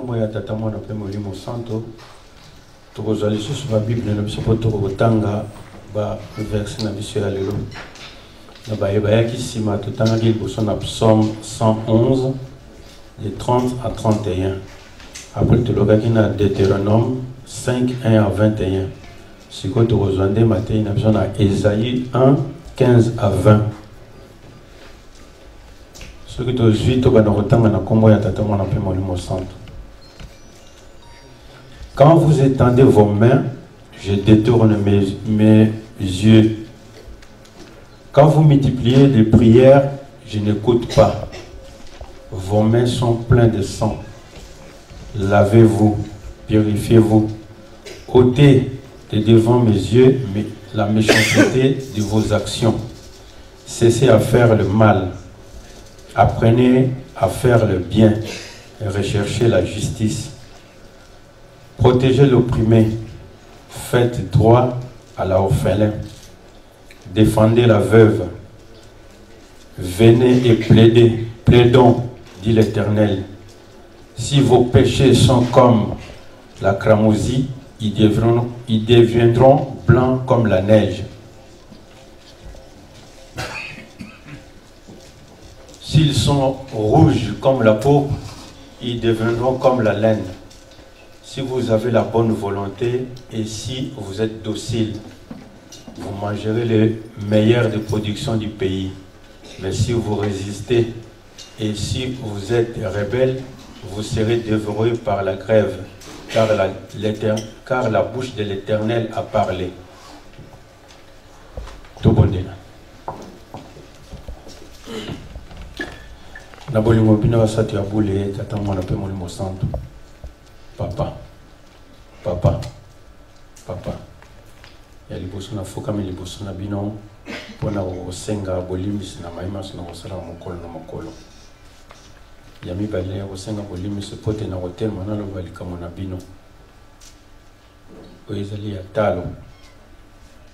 kombo ya tata mwana pe molimo santo tokozwa lisusu ba bible na biso po tokotanga ba verset na biso ya lelo na bayebaki nsima totangaki liboso na psaume 111 de 30 à 31 après tolobaki na Deutéronome 5 1 à 21 sikoyo tokozwa nde matei na biso na Esaïe 1 15 à 20 soki tozwi tokana kotanga na kombo ya tata mwana pe molimo santo. Quand vous étendez vos mains, je détourne mes yeux. Quand vous multipliez les prières, je n'écoute pas. Vos mains sont pleines de sang. Lavez-vous, purifiez-vous. Ôtez de devant mes yeux la méchanceté de vos actions. Cessez à faire le mal. Apprenez à faire le bien et recherchez la justice. Protégez l'opprimé, faites droit à l'orphelin, défendez la veuve, venez et plaidons, dit l'Éternel. Si vos péchés sont comme la cramoisie, ils deviendront blancs comme la neige. S'ils sont rouges comme la peau, ils deviendront comme la laine. Si vous avez la bonne volonté et si vous êtes docile, vous mangerez le meilleur des productions du pays. Mais si vous résistez et si vous êtes rebelle, vous serez dévorés par la grève, car la bouche de l'Éternel a parlé. Tout bon dina. Na bolingo bino basatu ya bule tata mwana pe molimo santo. Papa. Ya liboso na fokami liboso na bino pona kosenga bolimisi na mayimasi na kosala mokolo na mokolo. Ya mibale ya kosenga bolimisi pote na kotelema na loba likambo na bino. Oyo ezali ya talo.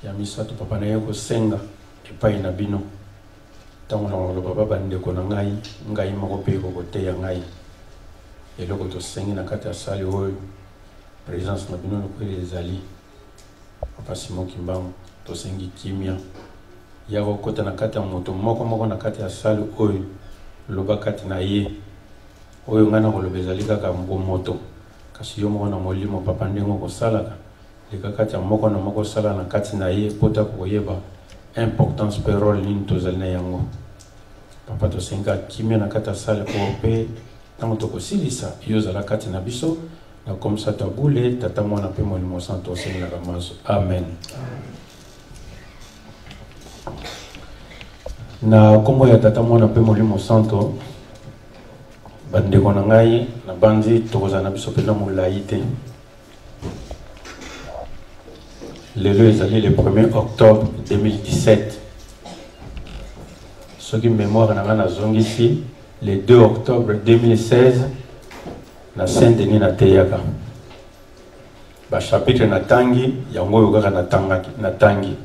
Ya misato papa na ye kosenga epai na bino. Tango na loba baba ndeko na ngai moko pe koteya ngai. Eloko tosengi na kati ya sali oyo présence na bino lokola ezali papa Simon Kimbangu tosengi kimia ya kokota na kati ya moto moko na kati ya sali oyo loba kati na ye oyo ngana koloba ezali kaka moto kasi yo moko na molimo papa ndengo kosalaka leka kati ya moko na moko sala na kati na ye pota koyeba importance pe role nini tozali na yango papa tosengi kimia na kati ya sali ope tango tokosilisa yo zala kati na biso na comme ça tabule tata mwana pe molimo santo osengi na kamaso amen. Na kombo ya tata mwana pe molimo santo bandeko na ngai na bandi tokozala na biso pena molai te. Lelo ezali le 1er octobre 2017 soki mémoire na nga nazongisi le 2 octobre 2016 na Saint-Denis na Teyaka. Ba chapitre na tangi yango oyo kaka na tangi.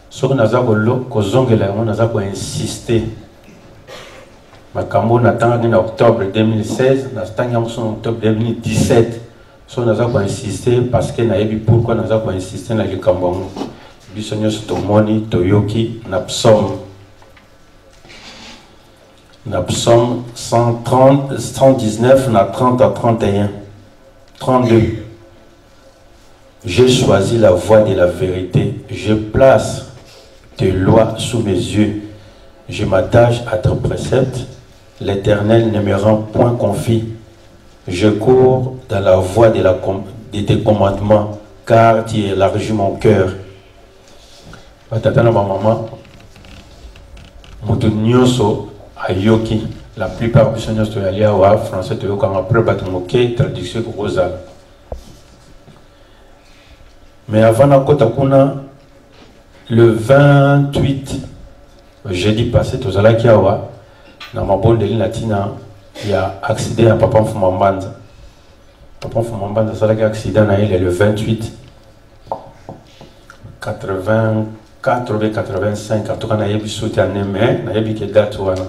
Soki naza kozongela yango naza insister. Makambo na tangi na octobre 2016 na tangi yango en octobre 2017. So naza insister parce que nayebi pourquoi naza insister na likambo yango. Biso nyonso tomoni toyoki na psaume. Na psaume 119, na 30 à 31, 32. J'ai choisi la voie de la vérité. Je place tes lois sous mes yeux. Je m'attache à tes préceptes. L'Éternel ne me rend point confit. Je cours dans la voie de tes commandements, car tu élargis mon cœur. Tata na maman, moto nyonso ayoki la plupart des gens sont allés à français de comme après batmoké traduction rosal. Mais avant la kota kuna le 28 jeudi passé tous allés qui awa na mabonde latina il y a accident à papa Fumambanda. Papa Fumambanda ça là accident na il le 28 84 ou 85 en tout cas na yebi soutane mais na yebi que date wana.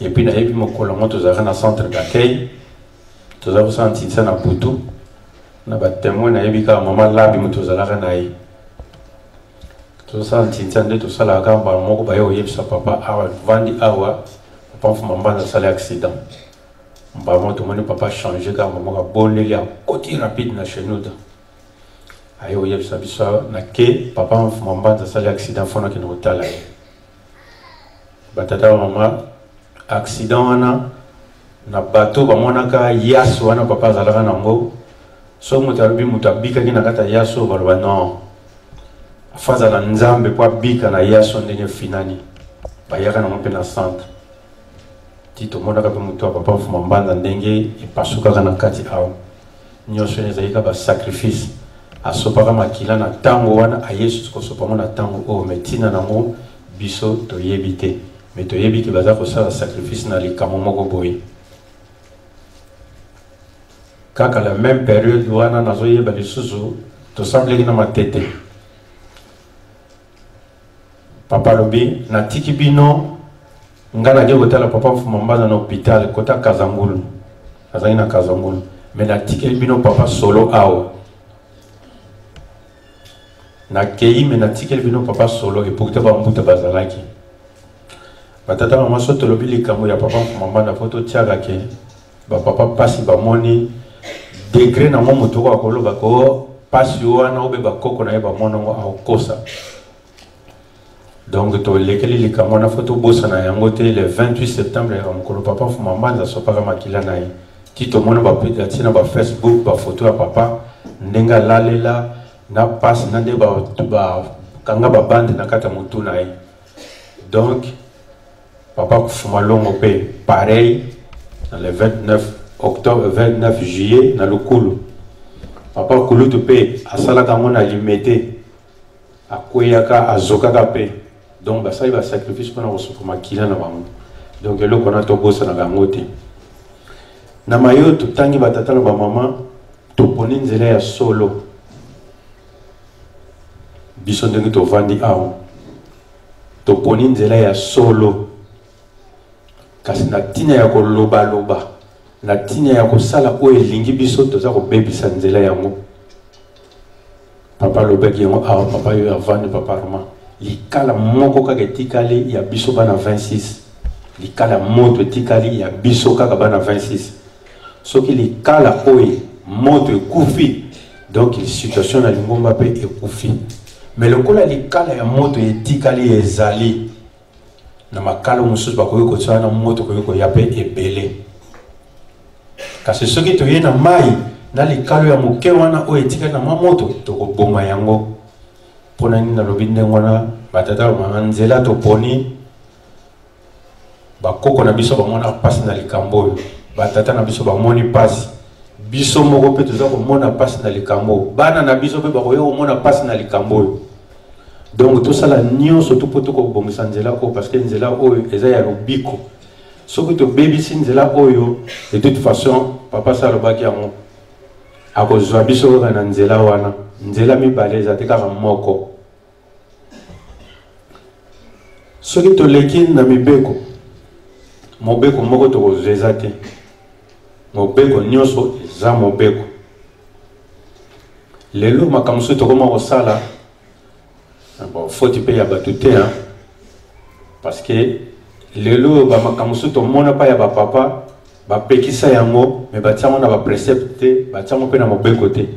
Et puis, il y a eu un centre d'accueil. Tous les senti ça na putu. Na ba témoin na yebika maman labi mutozalaka na ye. Tous senti ça de tout ça la gamba moko ba yo yebisa papa awa vandi awa papa fuma mbanda sala accident. Mbamo to moni papa changer ka moko boneli a côté rapide na chez nous. Ayo yebisa biso na ke papa fuma mbanda sala accident fona ki no tala. Batata mama accident wana na bateau ba monaka yaso wana papa zalaka nango so mutarubi mutabika kina kata yaso balba non afaza na nzambe kwa bika na yaso ndenge finani bayaka na mpe na centre tito monaka pe mutu papa fuma mbanda ndenge ipasuka kana kati awo nyosho nezayika ba sacrifice asopaka makila na tango wana a Yesu ko sopa na tango o metina nango biso to yebite mais to yebiki baza ko sala sacrifice na likamo moko boye. Quand à la même période, on a zoé bali susu, tout semble que na matete. Papa lobi na tiki bino, ngana dio kota la papa fumamba na hôpital kota Kazangulu, azali na Kazangulu. Mais na tiki bino papa solo ao. Na kei mais na tiki bino papa solo et pour te ba mbuta bazalaki. Batata mama soto lobi likamo ya papa fumamba na photo tiaga ke ba papa pasi ba moni. Degré na momo toko akolo bako pasi wana obe bakoko na yeba monongo akosa. Donc to lekeli likamona photo bosa na yangote le 28 septembre ya mokolo papa fuma mbanza sopaka makila na ye. Tito mono ba pita tina ba Facebook ba photo ya papa ndenga lalela na pasi na nde ba kanga ba bande na kata mutu na ye. Donc papa fuma longo pe pareil dans le 29 octobre 29 juillet na lokulu papa kulu to pe asalaka mona limité akoyaka azokaka pe donc basali ba sacrifice pour na kosopa makila na bango donc eloko na to bosa na bango te na mayo to tangi batata na ba mama to poni nzela ya solo biso ndenge to vandi awo to poni nzela ya solo kasi na tina ya koloba loba na tina ya kosala o elingi biso toza kobebisa nzela yango papa lobeki yango awa papa yo avandi papa roma likala moko kaka etikali ya biso bana 26 likala moto etikali ya biso kaka bana 26 soki likala oyo moto ekufi donc situation na lingomba pe ekufi mais lokola likala ya moto etikali ezali na makala mosusu bakoki kotsala na moto koki koya pe ebele kasi soki toye na mai na likalo ya moke wana oyo etikali na moto tokoboma yango mpona nini nalobi ndenge wana batata bamama nzela toponi bakoko na biso bamona pasi na likambo oyo batata na biso bamoni pasi biso moko mpe toza komona pasi na likambo oyo bana na biso mpe bakoya komona pasi na likambo oyo donc tosala nyonso to mpo tokobongisa nzela oyo parce que nzela oyo eza ya lobiko soki tobebisi nzela oyo de toute façon papa sa alobaki yango akozwa biso kaka na nzela wana nzela mibale eza te kaka moko soki toleki na mibeko mobeko moko tokozwa eza te mobeko nyonso eza mobeko lelo makambo soki tokoma kosala bon foti mpe ya bato te parce que lelo bamakambo soki tomona pa ya bapapa bapekisa yango me batiango na baprecepte te batiango mpe na mobeko te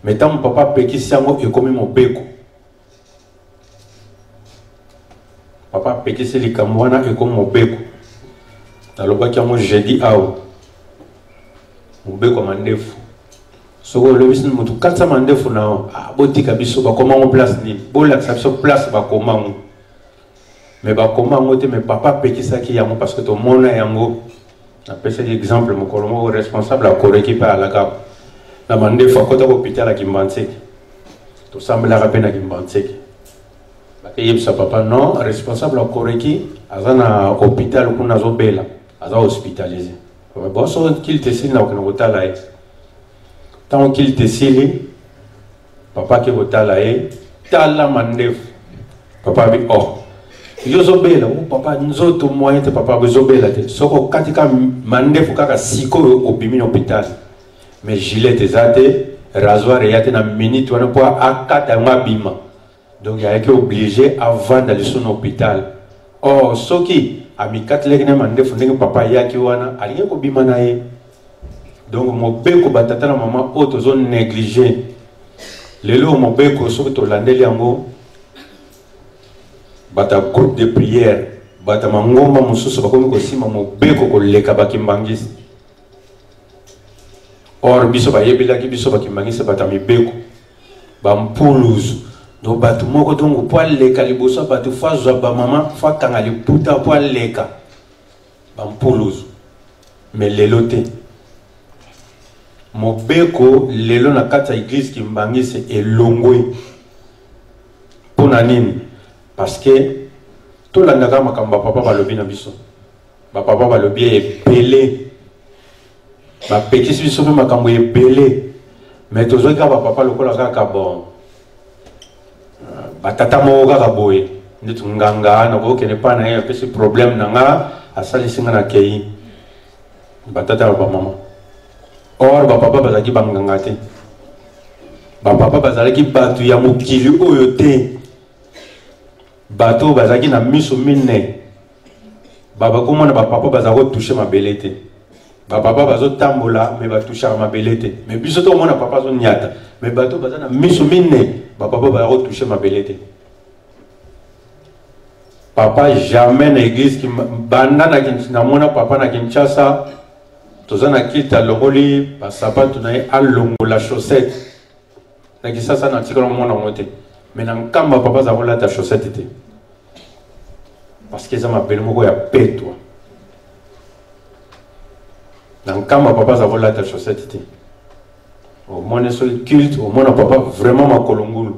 me ntango papa apekisi yango ekomi mobeko papa apekisi likambo wana ekomi mobeko nalobaki yango jeudi awa mobeko mandefu soki olobisi motu katisa mandefu na botika biso bakomango place nini bolakisa biso place bakomango mais bakomango te mais papa apekisaki yango parce que tomona yango napesa exemple mokolo moko responsable akoreki mpe alaka na mandefu akota kohôpital ya Kimbantseke tosambelaka mpe na Kimbantseke bakeyebisa papa non responsable akoreki aza na hôpital kuna azobela aza hospitalisé bon so kili tesili na kokende kotala ye ntango kili tesili papa ake kotala ye tala mandefu papa abi oh yozobela papa nzoto moyen te papa bezobela te soko katika mandefu kaka siko obimi na hôpital mais gilet ezate rasoir eyate na minute wana po akata ngabima donc il a été obligé avant d'aller sur l'hôpital. Or soki amikat lekne mande fundenge papa yaki wana alinge ko bima na ye. Donc mon beko batata na maman auto zone négligé. Lelo mon beko soki to landeli yango bata groupe de prière bata mangomba mususu bakomi ko sima mon beko ko leka bakimbangisi. Or biso ba yebelaki biso bakimbangisi bata mibeko ba mpuluzu. Donc batu moko donc po leka liboso batu fa zwa ba mama fa kanga liputa po leka ba mpuluzu. Mais lelo te mobeko lelo na kati ya église kimbangisi elongwe pona nini parce que tout landaka makamba papa balobi na biso ba papa balobi ebele ba petit biso pe makambo ebele mais tozo ka ba papa lokola kaka bon batata moko kaka boye nditu nganga na ko kene pa na ye pesi problème na nga asali singa na kei batata ba mama. Or papa bazaki banganga te papa bazalaki batu ya mokili oyo te bato bazaki na miso mine baba komona papa bazako toucher mabele te papa bazo tambola mais ba toucher mabele te mais biso to mona papa zo nyata mais bato bazana miso mine papa bazako toucher mabele te papa jamais na église ki banda na mona papa na Kinshasa tozana kita longoli basapatu na ye alongola chaussette na kisasa na tikolo mona ngote mais na nkamba papa za volata chaussette te parce que ça m'appelle moko ya petwa na nkamba papa za volata chaussette te au moins seul culte au moins papa vraiment makolongulu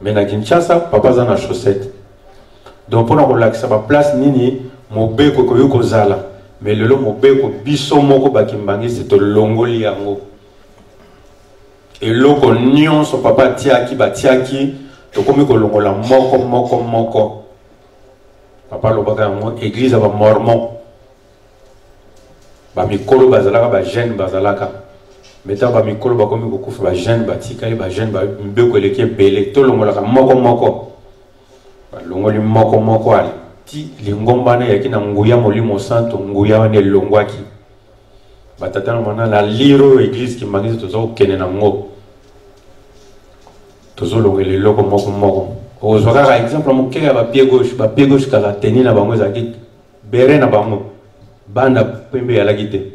mais na Kinshasa papa za na chaussette donc pour na relaxer ba place nini mobeko ko yoko zala. Mais le long mobeko biso moko bakimbangisi to longoli yango et loko nyonso papa tiaki batiaki to komi ko longola moko papa lobaka yango église ba mormon ba mikolo bazalaka ba jeune bazalaka meta ba mikolo bakomi ko kufa ba jeune batikali ba jeune ba mbeko eleki ebele to longola moko ba longoli moko ali lingomba na yaki na nguya molimo santo nguya wane longwaki batata na mana la liro église ki mangisi tozo kene na ngo tozo longele loko moko ozwaka ka exemple mokeka ba pied gauche kala teni na bango ezaki bere na bango banda pembe ya lagite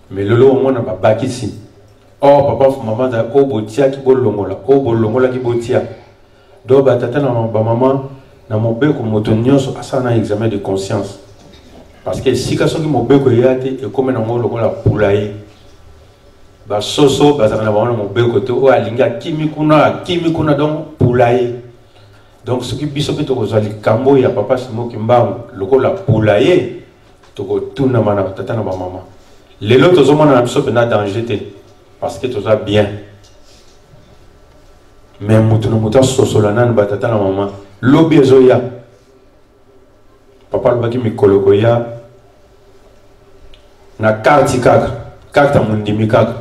mais lolo mona ba bakisi oh papa maman za ko botia ki bolongola ko bolongola ki botia do batata na ba maman na mobeko moto nyonso asana examen de conscience parce que si ka soki mobeko yate e comme na ngolo kola pulaye ba soso bazana ba mobeko to o alinga kimi kuna donc pulaye donc ce qui biso pe to kozali kambo ya papa simo kimbangu lokola pulaye to ko tuna mana tata na ba mama lelo to zo mona na biso pe na danger te parce que to za bien mais mutu no muta soso la nan ba tata na mama lobi ezoya papa lobaki mikoloko ya na karti kaka mundimi kaka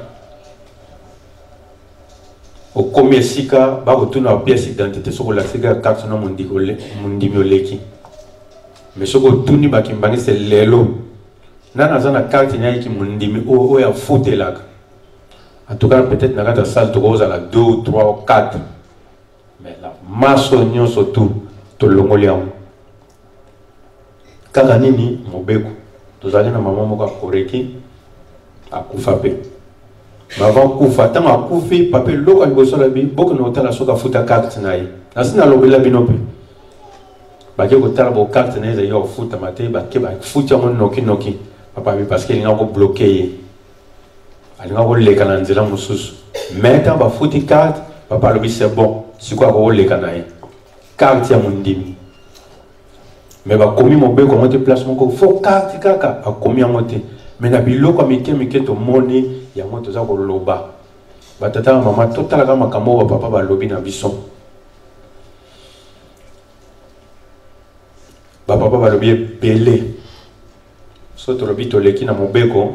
okomi esika bakotuna pièce identité soko lasika karte na mundimi oleki mais soko otuni bakimbangisi lelo nana aza na karte nyayiki mundimi oyo ya futelaka en tout cas peut-être na kati ya salle tokozala 2 ou 3 ou 4 mais la masse nyonso tout tolongoli yango kaka nini mobeko tozali na mama moko akoreki akufa pe avant kufa ntango akufi pape loko liboso na bi boko na otala soki afuta carte na ye nasi nalobela bino mpe bake kotala bocarte na ye ezali kofutama te bake bafuti yango noki papa bi parce que elinga kobloke ye alinga koleka na nzela mosusu mais ntango bafuti carte papa alobi c'est bon sikoyo akokoleka na ye carte ya mondimi mais bakomi mobeko yango te place moko fo carte kaka akomi yango te mais na biloko mike tomoni yango toza koloba batata na mama totalaka makambo oyo bapapa balobi na biso bapapa balobi ebele so tolobi toleki na mobeko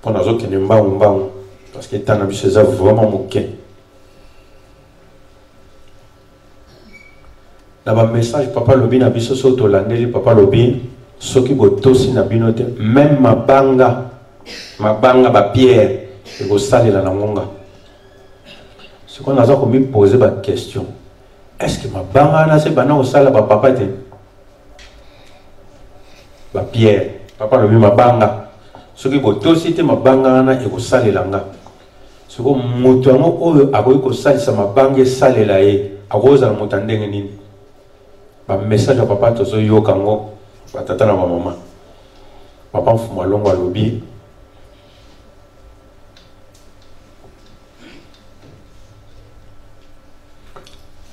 Quand on a qui ne mbang parce que tant na biso ça vraiment moqué. Na ba message papa lobi na biso so to landeli papa lobi soki botosi na binote même mabanga ba pierre et go salela na ngonga. Ce qu'on a ça comme poser ba question. Est-ce que mabanga na se bana au sala ba papa te ba pierre papa lobi mabanga soki botosi te mabanga na e go salela nga. Ce qu'on moto ngo oyo akoyi ko salisa mabanga salela e akoza na motandenge nini. Ba message à papa tozo yo kango ba tata na maman papa mfuma longo alobi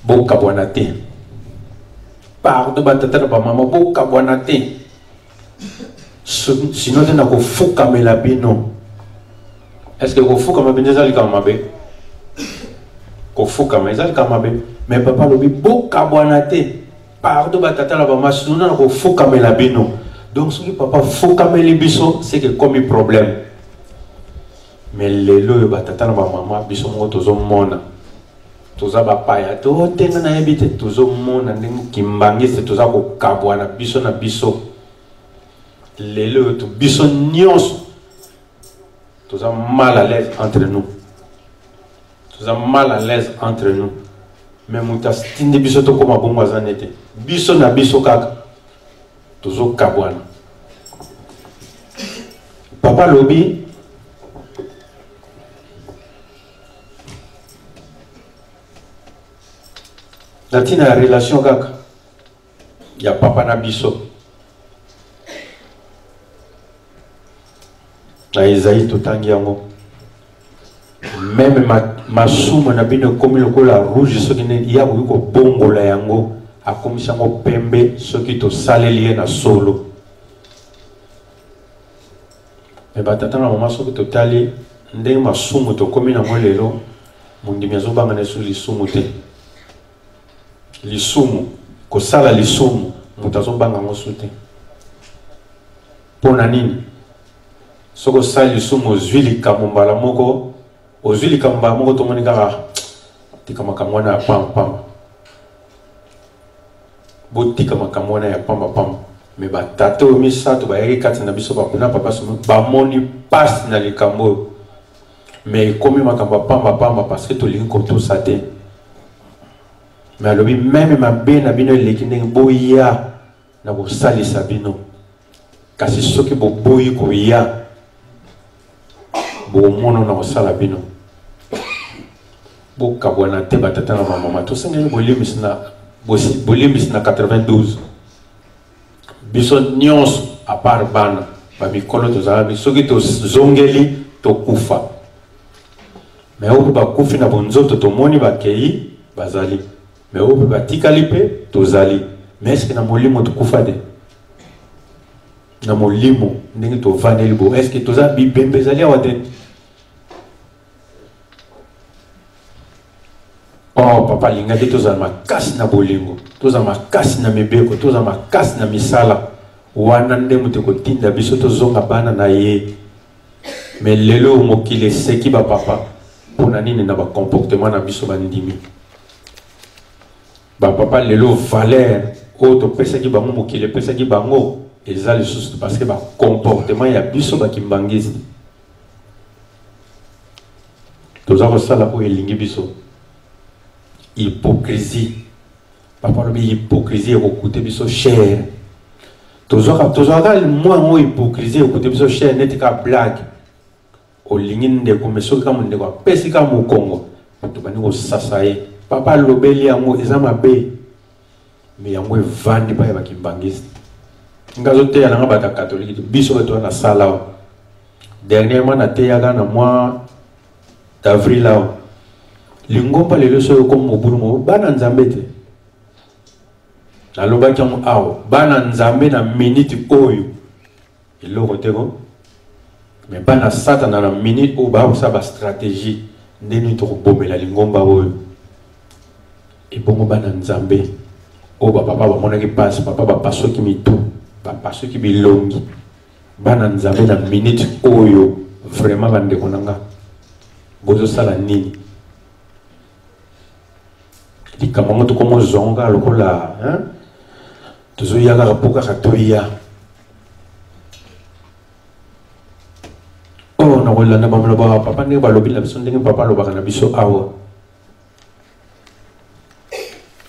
boka bwana te pardon ba tata na maman boka bwana te sinon na ko fuka mela bino. Est-ce que ko fuka mabinde zali kamabe ko fuka mezali kamabe mais papa lobi boka bwana te pardon batata la bama sinon na ko fuka mela bino. Donc ce que papa fuka meli biso c'est que comme un problème mais lelo batata na maman biso mo tozo mona toza ba paya to tenga na yebite tozo mona ndenge kimbangi c'est toza ko kabwana biso na biso lelo to biso nyonso toza mal à l'aise entre nous. Toza mal à l'aise entre nous. Mais mutas tinde biso to koma bongo azanete. Biso na biso kaka. Tozo kabwana. Papa lobi natina la relation kaka. Ya papa na biso. Na Isaïe totangi yango. Même ma souma na bino komi lokola rouge soki ne ya ko bongola yango akomisa ngo pembe soki to saleli na solo. Mais batata na mama soki to tali ndenge masumu to komi na ngo lelo mundimi azobanga na su lisumu te. Lisumu ko sala lisumu mutazobanga ngo sute. Pona nini? Soko sali lisumu zwili kamumbala moko ozuli kamba moko to moni kaka tika makamwana ya pam botika makamwana ya pam me batata o misato ba yeki kati na biso ba kuna papa somo ba moni passe na likambo me komi makamba pam parce que to lingi ko to sate mais alobi même ma bena bino lekinde boya na bo sali sabino kasi soki bo boyi ko ya bo mono na sala bino boka bwana te batata na mama to senga bolimis na 92 biso nyons a part bana ba mikolo to zala biso ki to zongeli to kufa mais opo ba kufi na bonzoto to moni ba kei bazali mais opo ba tikali pe to zali mais est-ce que na molimo to kufa de na molimo ndenge to vaneli bo est-ce que to za bibembe zali awate. Oh papa linga de toza makasi na bolingo toza makasi na mibeko toza makasi na misala wana nde mutu ko tinda biso tozonga bana na ye mais lelo mokile seki ba papa pona nini na ba comportement na biso bandimi ba papa lelo valeur o to pesa ki bango mokile pesa ki bango ezali juste parce que ba comportement ya biso ba kimbangizi toza ko sala ko elingi biso. Hypocrisie. Papa le hypocrisie au côté de ce cher. Toujours moi hypocrisie au côté de ce cher n'est qu'à blague. Au ligne de commerce comme de quoi pesi comme au Congo. Tu vas nous sasaye. Papa l'obéli à moi ezama bé. Mais à moi vandi pas avec une bangiste. Ngazote ya nanga bata catholique biso to na sala. Dernièrement na te yaga na mois d'avril là. Lingomba lelo so comme mobulu mo bana nzambe te naloba kiamo awo bana nzambe na minute oyo eloko teko mais bana satana na minute o ba sa ba stratégie ndeni to bomela lingomba oyo e bongo bana nzambe o ba papa ba mona ki passe papa ba paso ki mitu ba paso ki bilongi bana nzambe na minute oyo vraiment bande konanga bozo sala nini likambo to komo zonga lokola hein tozo yaga rapoka katoya oh na wala na bamlo ba papa ne ba lobi la biso ndenge papa lo ba na biso awa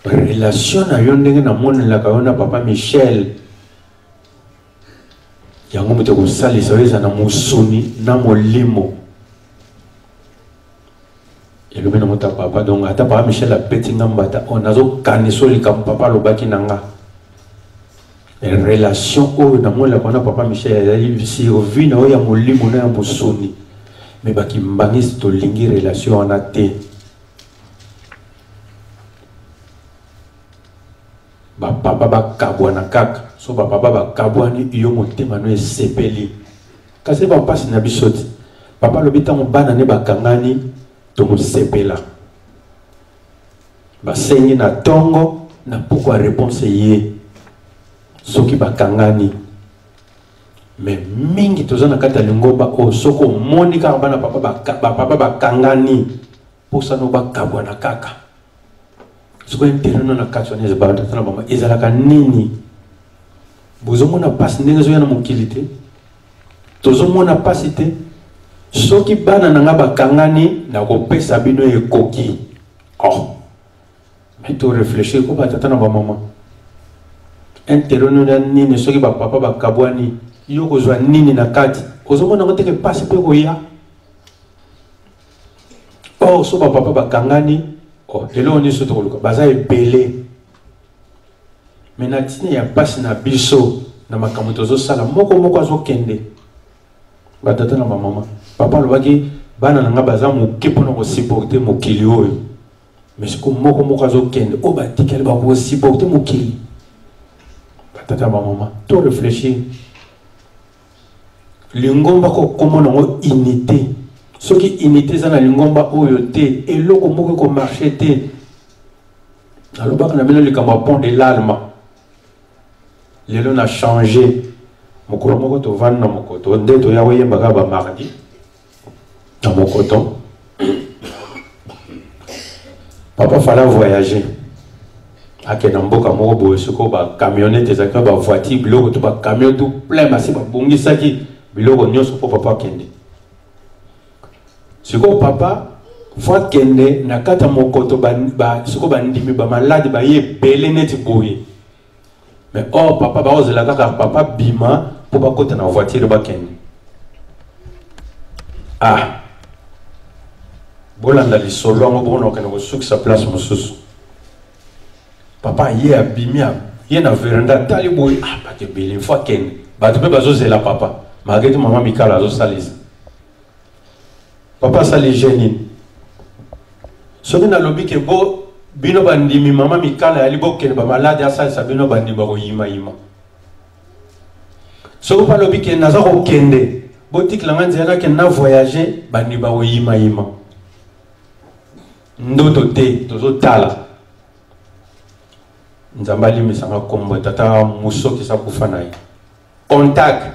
relation na yo ndenge na monela ka yona papa Michel yango moto ko salisa weza na musuni na molimo et le nom de papa donc ata papa Michel a petit ngambata on azo kanisoli comme papa lo baki nanga une relation o na moi la kona papa Michel ali si revu na ya molimo na ya musuni mais baki mbangisi to lingi relation on a te ba papa ba kabwana kaka so ba papa ba kabwani iyo motema no esepeli kasi ba pasi na bisoti papa lo bitango bana ne bakangani to sepela basengi na tongo na pourquoi réponse ye soki bakangani mais mingi tozana kata lingomba o soko moni ka bana papa bakangani pour ça no bakabwa na kaka soko interno na katsonese ba tana mama ezalaka nini bozomo na passe ndenge zo yana mokilité tozomo na passe te soki bana nanga bakangani na kopesa bino ekoki oh mais to réfléchir ko batata na ba mama interno na nini soki ba papa bakabwani yo kozwa nini na kati ozomona ngoteke passe pe ko ya oh so ba papa bakangani oh elo ni soto ko baza ebele mais na tine ya passe na biso na makamoto zo sala moko azo kende batata na ba mama papa lo baki bana nanga baza moke pona ko supporter mokili oyo mais ko moko azo kende o batikali ba ko supporter mokili batata ba mama to réfléchir lingomba ko komona ngo unité soki unité za na lingomba oyo te eloko moko ko marcher te alobaka na bino likamba pont de l'alma lelo na changer mokolo moko to vanda mokoto nde to yawe yembaka ba mardi na mokoto papa fala voyager ake na mboka moko boye soko ba camionnette ezaka ba voiture biloko to ba camion tout plein masi ba bongisaki biloko nyonso po papa kende siko papa fois kende na kata mokoto ba siko ba ndimi ba malade ba ye belé neti boye mais oh papa ba ozela kaka papa bima pour ba kota na voiture ba kende ah bolanda li solo ngo bono kana ko sukisa place mosusu papa ye abimia ye na veranda tali boy ah ba ke belé fois kende ba to pe ba zozela papa mageti mama mikala zo salisa papa sali génie soki na lobi ke bo bino bandimi mama mikala yali bo kene ba malade asalisa bino bandimi ko yima soki pa lobi ke naza ko kende bo tiklanga nzela ke na voyager bandimi ba ko yima ndoto te tozo tala nzambali misanga kombo tata musoki sa kufana yi contact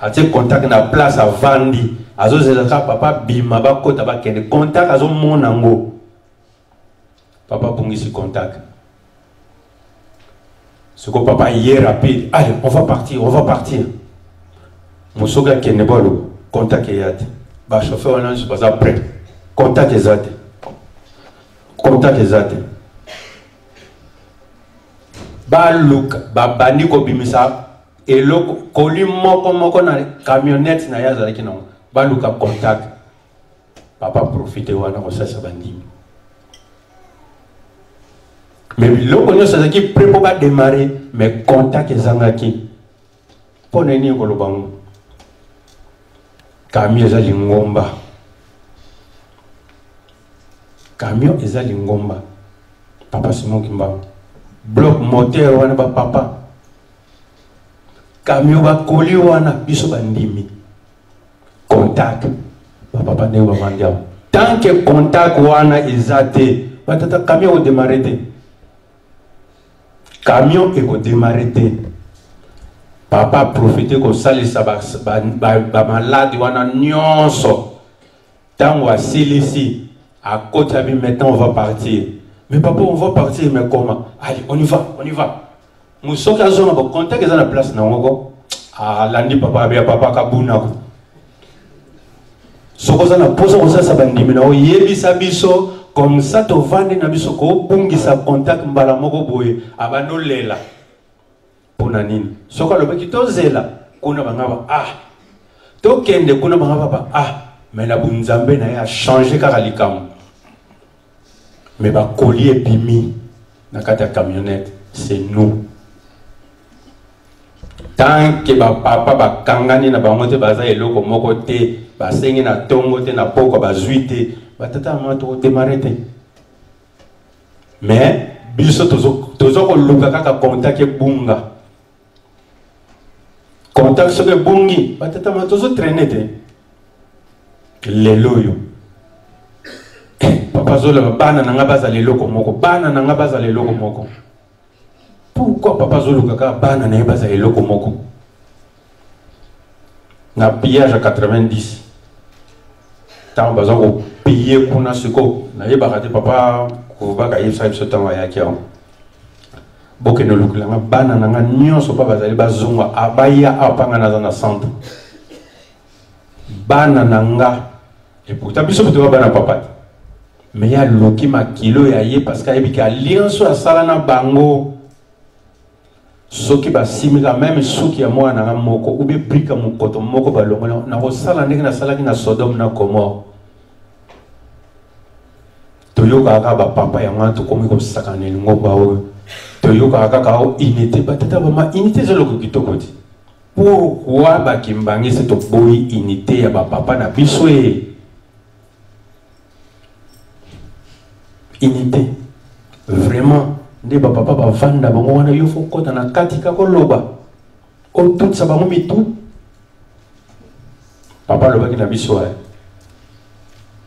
ate contact na place avandi azo zelaka papa bima ba kota ba kende contact azo mona ngo papa bungisi contact ce que papa hier rapide allez on va partir musoga kende bolo contact yate ba chauffeur on est pas prêt contact ezate ba look ba bandi ko bimisa eloko koli moko na camionnette na yaza leki non baluka contact papa profite wana ko sasa bandimi mais biloko nyo sasa ki prepo ba démarrer mais contact ezangaki pona ni ko lobango camion ezali ngomba papa Simon Kimba bloc moteur wana ba papa camion ba koli wana biso bandimi contact papa ne ba mandia tant que contact wana ezate batata camion o démarrer te camion e ko démarrer te papa profité ko salisa ba malade wana nyonso tango asilisi à côté de maintenant on va partir. Mais papa on va partir mais comment? Allez on y va. Musoka zona ba contact eza na place na ngoko. Ah landi papa bia papa kabuna. Soko za na posa ko sa bandimi na oyebisa biso comme ça to vande na biso ko bungisa contact mbala moko boye abano lela. Pona nini? Soko lobaki to zela kuna bangaba to kende kuna bangaba mais la bunzambe na a changé kaka likamu. Mais ba collier bimi na kata camionnette c'est nous. Tant que ba papa ba kangani na bango te baza eloko moko te ba sengi na tongo te na poko ba zuite ba tata ma to démarrer te. Mais biso tozo ko luka kaka contact bunga. Contact so ke bungi ba tata ma tozo traîner te. Lelo yo. Papa zola bana na ngabaza leloko moko bana na ngabaza leloko moko. Pourquoi papa zolo kaka bana na ngabaza leloko moko? Na pillage à 90. Tant baza ko payer kuna siko na yeba kati papa ko ba ka yesa biso tango ya kiao. Boke no lukula nga bana na nga nyonso pa bazali bazonga abaya apanga na zana centre. Bana na nga et pourtant biso peut bana papa. Mais ya loki ma kilo ya ye parce que yebi ka alliance à salana bango. Soki ba simika même soki ya mwana nga moko ou bien brika mokoto moko balongo na ko sala ndenge na salaki na Sodome na Gomorrhe. Toyoka ka ba papa ya ngatu komi ko sakane ngoba o. Toyoka ka ka unité batata ba ma unité zelo kitoko ti. Pourquoi ba kimbangi c'est to boy unité ya ba papa na biswe? Unité vraiment nde ba papa ba vanda bango wana yo fo kota na katika ko loba o tout ça ba momi tout papa loba ki na biso ay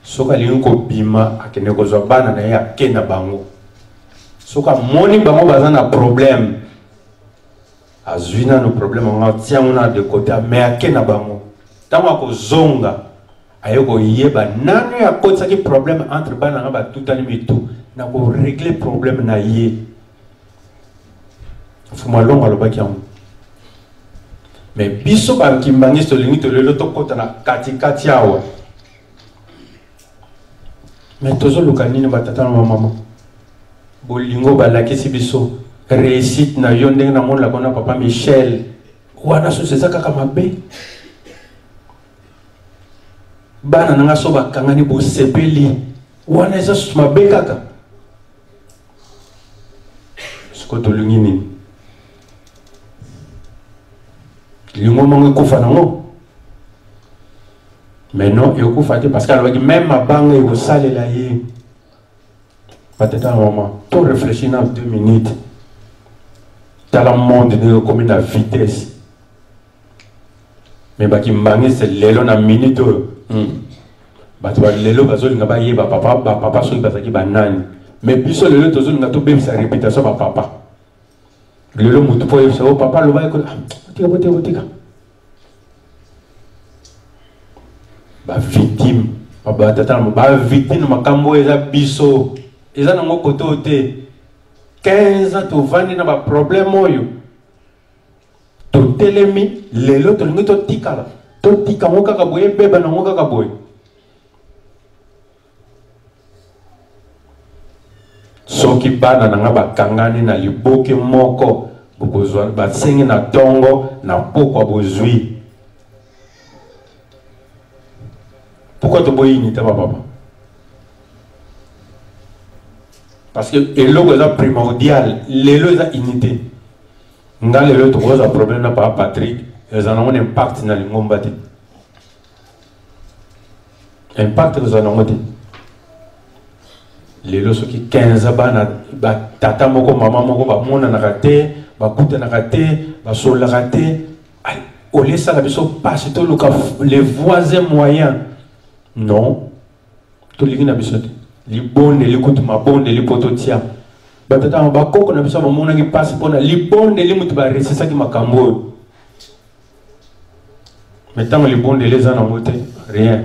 soka linko bima akene ko zo bana na ya kena bango soka moni bango bazana problème azwina no problème on tient on a de côté mais akena bango tango ko zonga ayoko yeba nani ya kotsa ki problème entre bana nga ba tutani mitu na ko régler problème na ye fuma longa lo bakiam mais biso ba kimbangi so lingi to lelo to kota na kati awa mais tozo lukanini batata na mama bolingo balakisi biso réussite na yo ndenge na mona kona papa Michel wana so seza kaka mabe bana nanga so bakangani bo sepeli wana eza mabe kaka sko to lungini lingo mango kufa nango mais non il kufa te parce que même ma banque il sale la ye patata maman to réfléchir dans 2 minutes dans le monde de comme la vitesse mais baki mbangi c'est lelo na minute bato lelo bazolinga ba yeba papa so bazaki banani mais biso lelo tozolinga to bebisa réputation ba papa lelo mutu po yebisa o papa lo ba ko tika ba victime ba tata ba victime makambo eza biso eza nango koto te 15 ans to vandi na ba problème oyo to telemi lelo to lingi to tikala to tika ngo kaka boye beba na ngo kaka boye soki bana na nga bakangani na liboke moko bokozwa basengi na tongo na pokwa bozwi pourquoi to boyi unité ba papa parce que eloko eza primordial lelo eza unité nga lelo tokoza problème na papa Patrick eza na un impact na lingomba te impact eza na ngote lelo soki 15 bana ba tata moko mama moko ba mona na raté ba kuta na raté ba sola raté au lieu ça la biso passe to les voisins moyens non to ligina biso li bonde li kutu ma bonde li pototia ba tata ba koko na biso ba mona ki passe pona li bonde li mutu ba resesa ki makambo Mais tant que les bons les en ont rien.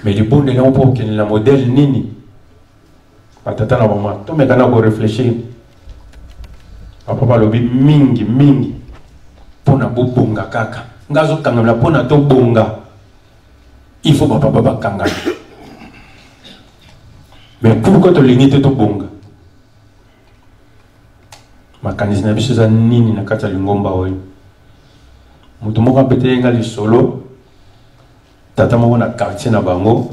Mais les bons les ont pour qu'il y ait un modèle nini. Patata na maman. Tout mais quand on réfléchir. Papa lobi mingi. Pona bonga kaka. Ngazo kangam la pona to bonga. Il faut papa kanga. Mais pourquoi tu limite to bonga? Makanisi na biso za nini na kata lingomba oyo. Mutu moko apete nga li solo. Tata moko na quartier na bango.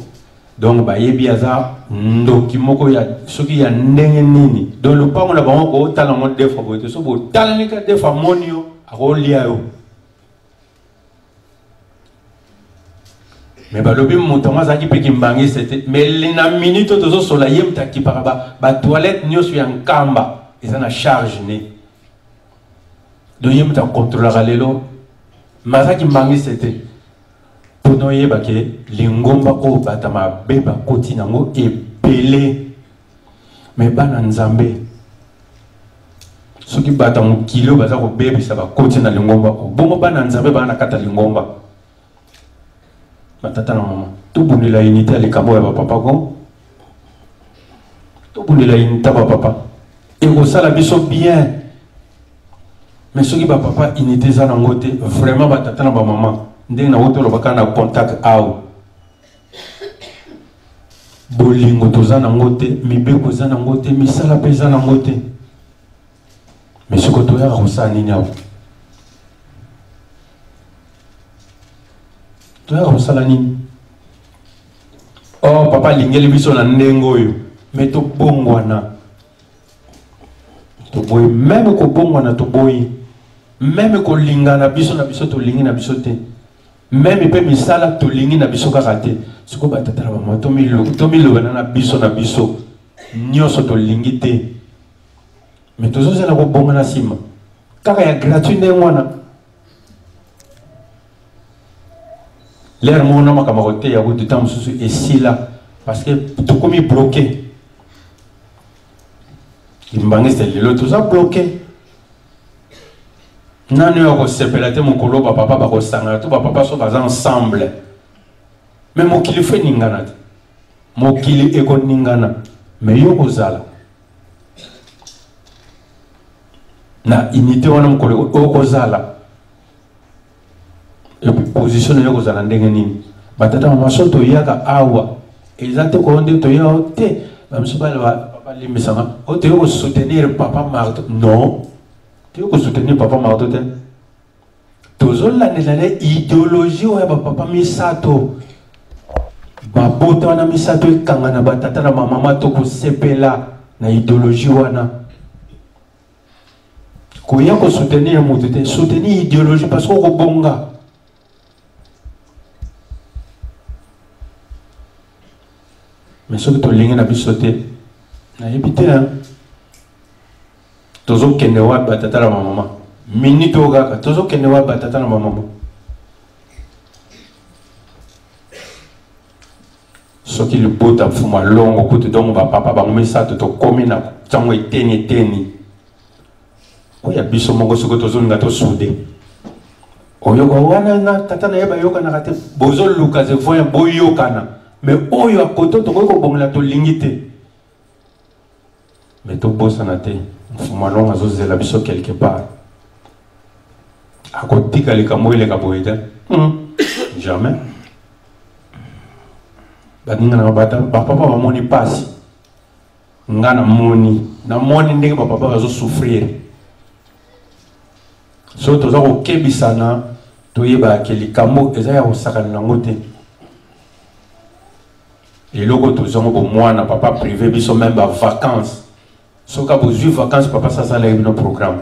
Donc ba yebi aza ndoki moko ya soki ya ndenge nini. Donc le pango na bango ko tala mo defa boite so bo tala ni ka defa monio ako lia yo. Mais balobi mutonga za ki pe kimbangi c'était mais lina minute tozo sola yem ta ki paraba ba toilette nyoso ya nkamba. Ils ont la charge né. Donc ils ont contrôlé lelo. Masa qui mangi c'était pour nous y baké lingomba ko batama beba koti nango et pelé. Mais bana nzambe. Ceux qui battent un kilo baza ko beba ça va koti na lingomba ko. Bongo bana nzambe bana kata lingomba. Matata na maman. Tout bondi la unité les kamo ya papa ko. Tout bondi la unité papa. Et au ça la biso bien. Mais ceux qui va papa unité ça na ngote vraiment batata na ba maman. Ndenge na woto lobaka na contact aw. Bolingo toza na ngote, mibeko za na ngote, misala peza na ngote. Mais ce que tu as reçu nini aw. Tu as reçu la nini. Oh papa lingeli biso na ndengo yo. Mais to bongwana. Même ko bongwana to boy. Même ko lingana biso na biso to lingi na biso te. Même pe misala to lingi na biso kaka te. Siko batata na mama to milo na biso na biso. Nyoso to lingi te. Mais tozo zela ko bongana sima. Kaka ya gratuit nde mwana. L'air mon nama kamarote ya bout de temps susu et si là parce que to komi bloqué. Imbangiste lelo tout ça bloqué. Nani yoko sepelate mokolo ba papa ba ko sanga to ba papa so baza ensemble. Mais mokili fe ningana. Mokili eko ningana. Mais yoko zala. Na unité wana mokolo oko zala. Et puis position yoko zala ndenge nini. Batata mama so to yaka awa. Ezate ko onde to ya te. Ba msubala oh, tu veux soutenir papa marteau? Non. Tu veux soutenir papa marteau? Tu veux idéologie ou papa misato? Baboto wana misato kangana batata na mama to ko sepela na idéologie wana. Koya ko soutenir mutu te, soutenir idéologie parce que ko bonga. Mais ce que tu lingue na bisote na yebite hein tozo kenewa batata na mama minute ogaka tozo kenewa batata na mama soki le bota fuma longo kutu donc ba papa ba ngomisa to komi na tango eteni oya biso mongo soko tozo nga to soude oyo ko wana na tata na yeba yoka na kate bozo luka ze voya boyoka na mais oyo akoto to ko bongla to lingite. Mais tout beau ça n'a été. Fumalon a zosé la biso quelque part. À côté qu'elle est comme il est caboïde. Jamais. Badinga na bata papa va moni passe. Ngana moni. Na moni ndenge papa va souffrir. So to zo kebisana to yeba keli kamo ezaya osaka na ngote. Et logo to zo mo mwana papa privé biso même ba vacances. Si vous avez vacances, papa, ça c'est un programme.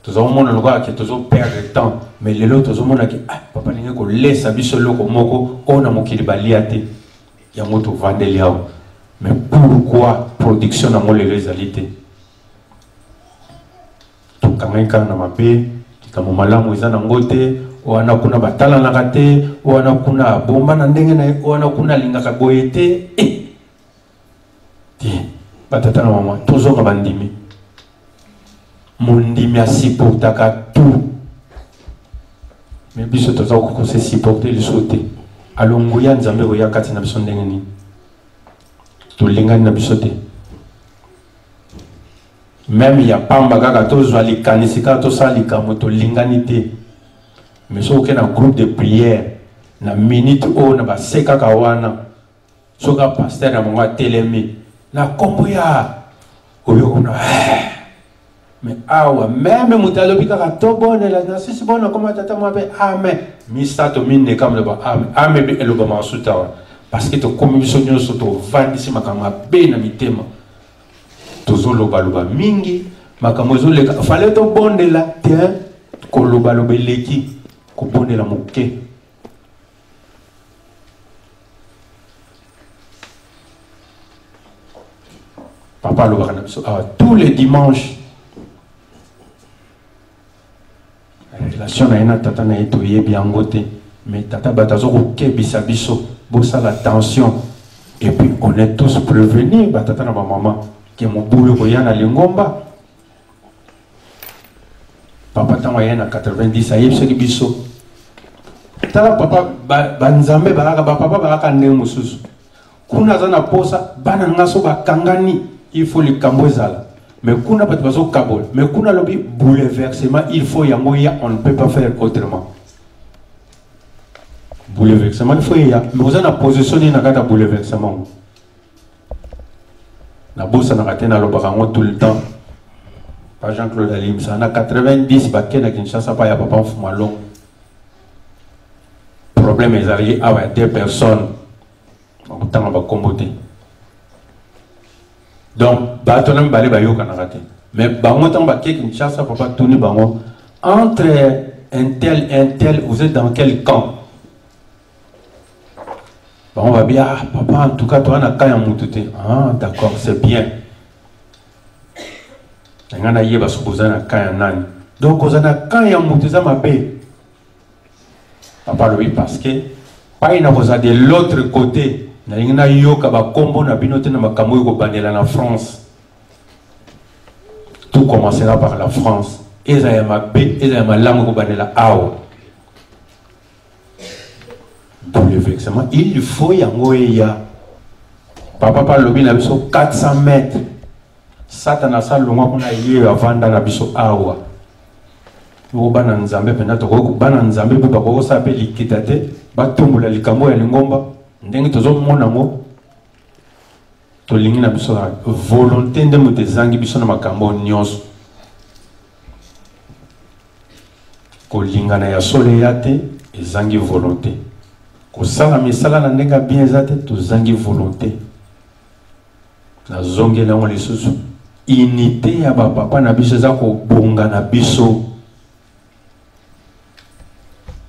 Tous les gens qui perdent le temps, mais les autres, qui papa, ils laissent la solo comme on a mon kilibaliate. Il y a moto vandeliao. Mais pourquoi production dans les réalités? Tout quand même quand on a payé, quand on a malamu ils en ont goté, ou on a kuna batala na raté, ou on a kuna bomba na ndenge, ou on a kuna linga kaboyete. Batata na mama toujours na bandimi mondimi asipotaka tout mais biso toza ko se supporter le sauter alongoya nzambe ko yakati na biso ndenge ni to lingani na biso te même ya pamba kaka to zwa likanisi kaka to salika moto lingani te mais so ke na groupe de prière na minute o na ba seka ka wana so ka pasteur na monga telemi na kombo ya oyo na mais awa même mutalo bika ka to bonela na sisi bona koma tata mo be amen mi stato minne kam le ba amen amen be elo ba masuta parce que to komi biso nyonso to vandisi makama be na mitema to zolo baluba mingi makamo zo le fallait to bondela te ko lo baluba leki ko bondela moke papa lo bakana biso tous les dimanches relation na ina tata na eto yebi angote mais tata batazo ko kebisa biso bossa la tension et puis on est tous prévenus batata na ba maman que mon boulot ko yana lingomba papa tango yana 90 ayeb ce biso tala papa banzambe baraka papa baraka nde mususu kuna zana posa bana ngaso bakangani il faut le kambozala. Mais kuna pas de kabol. Mais kuna lobby bouleversement, il faut y moyen, on ne peut pas faire autrement. Bouleversement, il faut y avoir. Mais vous avez positionné dans le bouleversement. La bourse n'a pas été dans le tout le temps. Pas Jean-Claude Alim, ça en a 90, baké na Kinshasa, pas y a papa en fumalon. Problème est arrivé à deux personnes. En temps, on va comboter. Donc, batonam balé bayo kanarate. Mais bango tant baké Kinshasa papa tourner bango entre un tel, vous êtes dans quel camp? Bango va bien, ah, papa en tout cas toi on a kaya mutute. Ah d'accord, c'est bien. Ngana yeba subuza na kaya nani. Donc ozana kaya muteza mabe. Papa lui parce que pas ina koza de l'autre côté. Na ingana yoka ba kombo na binote na makambo yoko bandela na France. Tout commencera par la France. Ezayama B, ezayama langue ko bandela awa. Bouleversement, il faut yango ya. Papa pa lobi na biso 400 mètres. Satana sa longa kuna yé avanda na biso awa. Yo bana nzambe pena to ko bana nzambe pe ba ko sa pe likitate, ba tumula likambo ya lingomba. Ndenge tozo mona ngo to lingi na biso volonté ndemo te zangi biso na makambo nyonso ko linga na ya sole yate ezangi volonté ko sala misala na ndenga bien zate to zangi volonté na zonge na ngo lisusu unité ya ba papa na biso za ko bonga na biso.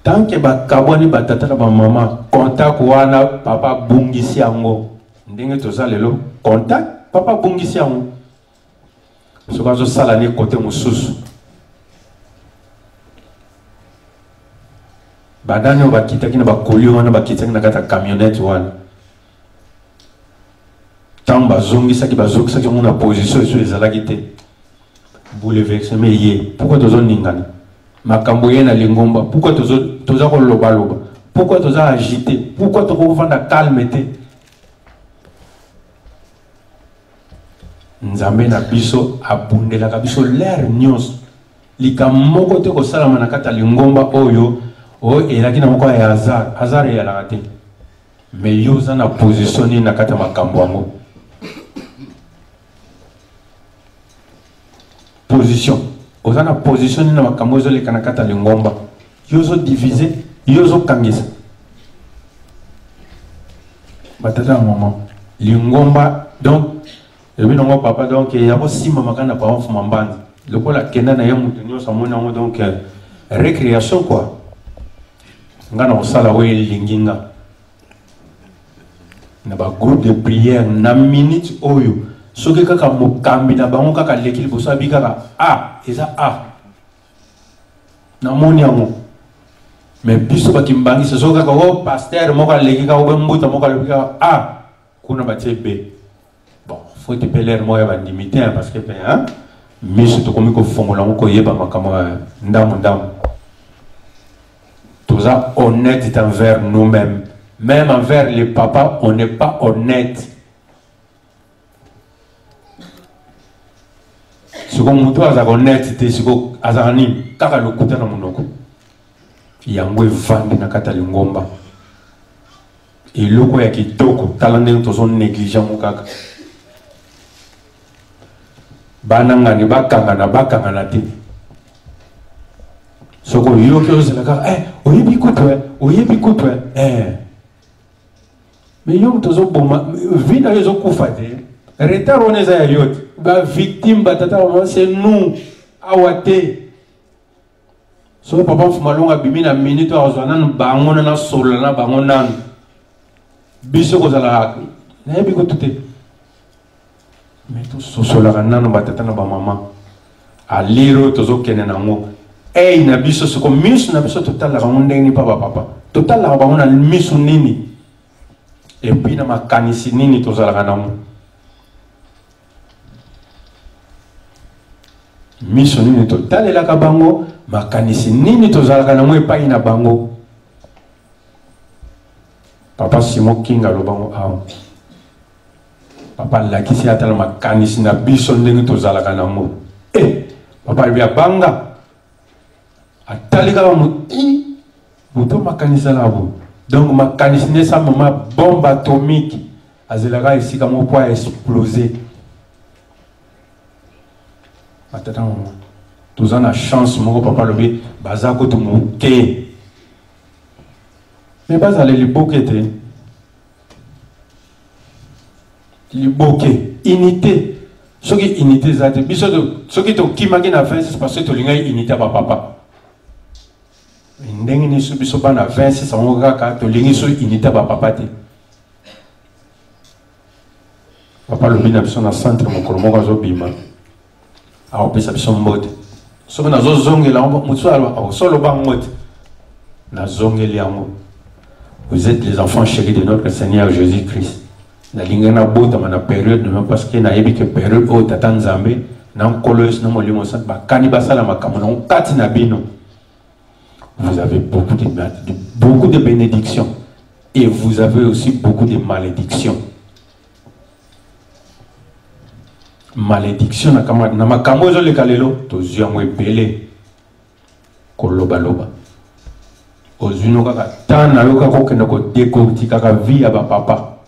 Tant que bakaboni batata na ba mama contact wana papa bungisi yango ndenge toza lelo contact papa bungisi yango soka zo sala ni côté mususu badani bakita kina bakoli wana bakita kina kata camionnette wana tant bazongisa ki bazongisa ki na position sur les alagité bouleversement yé pourquoi tozo ningana makambo yena lingomba pourquoi toza ko loba loba pourquoi toza agité pourquoi toko vanda calmeté nzambe na biso abundela ka biso l'air nyos likamoko te ko sala manakata lingomba oyo o elaki na moko ya hasard ya la te mais yoza na positionner na kata makambo yango position ozana position na makambo zo le kanakata lingomba yozo diviser yozo kangisa batata maman lingomba donc ebi nango papa donc ya ko sima makana pa enfuma mbandi lokola kenda na ya mutu nyosa mona ngo donc récréation quoi ngana osala we linginga na ba groupe de prière na minute oyo soki kaka mokambi na bango kaka leki liboso abi kaka eza na moni yango mais biso bakimbangisa soki kaka o pasteur moko aleki kaka obe mbuta moko alobi kaka kuna batie B bon faut te peler mo ya bandimité parce que miso tokomi kofongola ngo koyeba makambo ndamu sommes honnêtes envers nous-mêmes. Même envers les papas, on n'est pas honnête. Ce qu'on nous doit être honnête, c'est ce qu'on a dit. Car le coup de la monoko. Il y a un peu de vent dans la Catalungomba. Et le coup qui toko, talent de son négligent au kaka. Bananga ni bakanga te. Ce qu'on y a qui est là, oyebi koutoué, mais yom tozo boma, vina yozo koufate. Retard on est à yot. Ba victime batata c'est nous awate. So papa fumalonga bimina minute azwana bangona na solana bangona. Biso ko zala na yebi ko tuté. Mais to sosola nanu batata na ba mama. A liro tozo kenena ngo. Hey na biso so ko misu na biso total la ngonde ni papa. Total la bangona misu nini. Et puis na makanisi nini tozala kanamu. Miso nini total la kabango, makanisi nini tozala kanamu epai na bango. Papa Simon Kinga lo bango awo. Papa lakisi atala makanisi na biso ndenge tozala kanamu. Papa bia banga. Atali kanamu muto makanisa labo. Donc ma canissine sa maman bombe atomique azelaga ici comme on peut exploser. Attends, tous en a chance mon papa le bazako tout monter. Mais pas aller le boqueter. Le bokeh unité. Ce qui unité ça te biso ce qui to kimagina fait c'est parce que to linga unité à papa. Ndenge ni subiso bana 26 ans kaka to lingi so unité ba papa te. Papa le bina biso na centre mon kolomo zo bima. A opesa biso mode. So na zo zongela mutsu alwa solo ba mode. Na zongeli yango. Vous êtes les enfants chéris de notre Seigneur Jésus-Christ. La linga na bota na période même parce que na yebi que période o tata nzambe na kolos na molimo sant ba kaniba sala makamu na kati na bino. Vous avez beaucoup de bénédictions et vous avez aussi beaucoup de malédictions. Malédiction na makambo zo le kalelo to ziamwe belé koloba loba. Ozuno kaka tana yoka ko kena ko décorti kaka vie ya ba papa.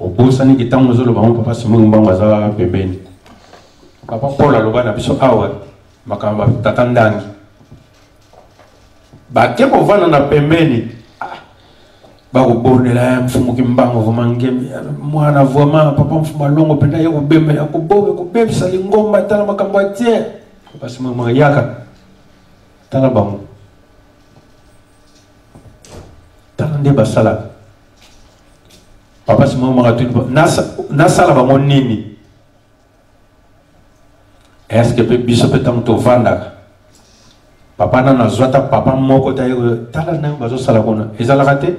Obosani kitango zo loba mon papa Simon Mbangwa za pembeni. Papa Paul aloba na biso awa makamba tatandangi ba ke ko vana na pembeni ba ko bonela mfumu kimbango vumange mwana vuma papa mfumu longo penda yeko bembe ya kubobe ko bebisa lingomba tala makambo atie parce que mama yaka tala bamu tala nde basala papa simo mama tu na sala ba nini. Est-ce que biso petam to vanda papa na zwata papa moko ta tala na bazo sala kona ezala raté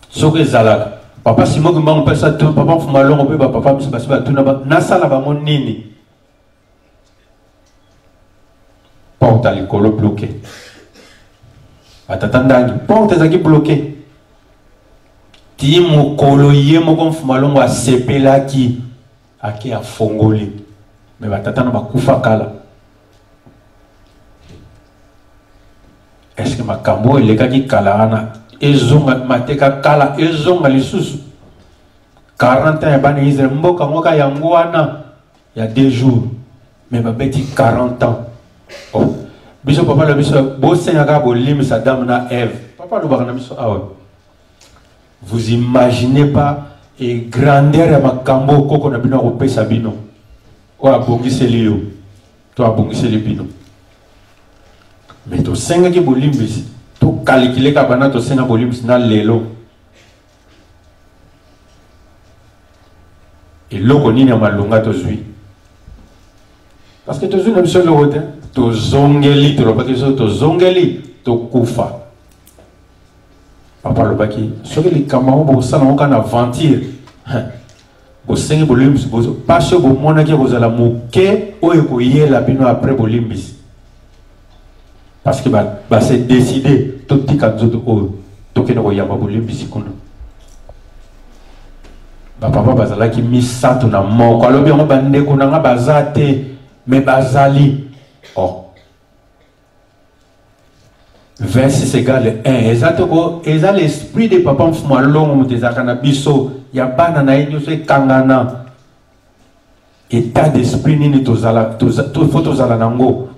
soke zalaka papa simo ko mbango pesa to papa fuma longo pe ba papa biso basi ba tuna ba na sala ba nini porte likolo bloqué atatandangi porte zaki bloqué ti mokolo ye moko fuma longo a sepelaki aki a fongoli mais batata na bakufa kala. Est-ce que makambo elekaki kala ana ezonga mateka kala ezonga lisusu 40 ans bana Israël mboka ngoka yango wana ya 2 jours mais babeti 40 ans. Oh biso papa le biso bo senyaka bolim sa dame na Ève papa lo bakana biso awa. Vous imaginez pas et grandeur ya makambo koko na bino ko pesa bino o abongiseli yo to abongiseli bino mais to senga ki bolimbisi to calculer ka bana to senga bolimbisi na lelo et loko nini ya malonga to zui parce que to zui na biso lo wote to zongeli to lobaki so to zongeli to kufa. Papa le baki, ce que les camarades vont s'en aller en aventure. bosengi bolimbisi parce que bomonaki kozala moke oyo koyela bino après bolimbisi parce que se décider totika nzoto oyo tokende koyamba bolimbisi kuna bapapa bazalaki misato na moko alobi yango bandeko na nga baza te me bazali 26 égale 1 eza l'esprit de papa mfuma longo mutezaka na biso ya bana na ye nyonso ekangana état d'esprit nini fo tozala nango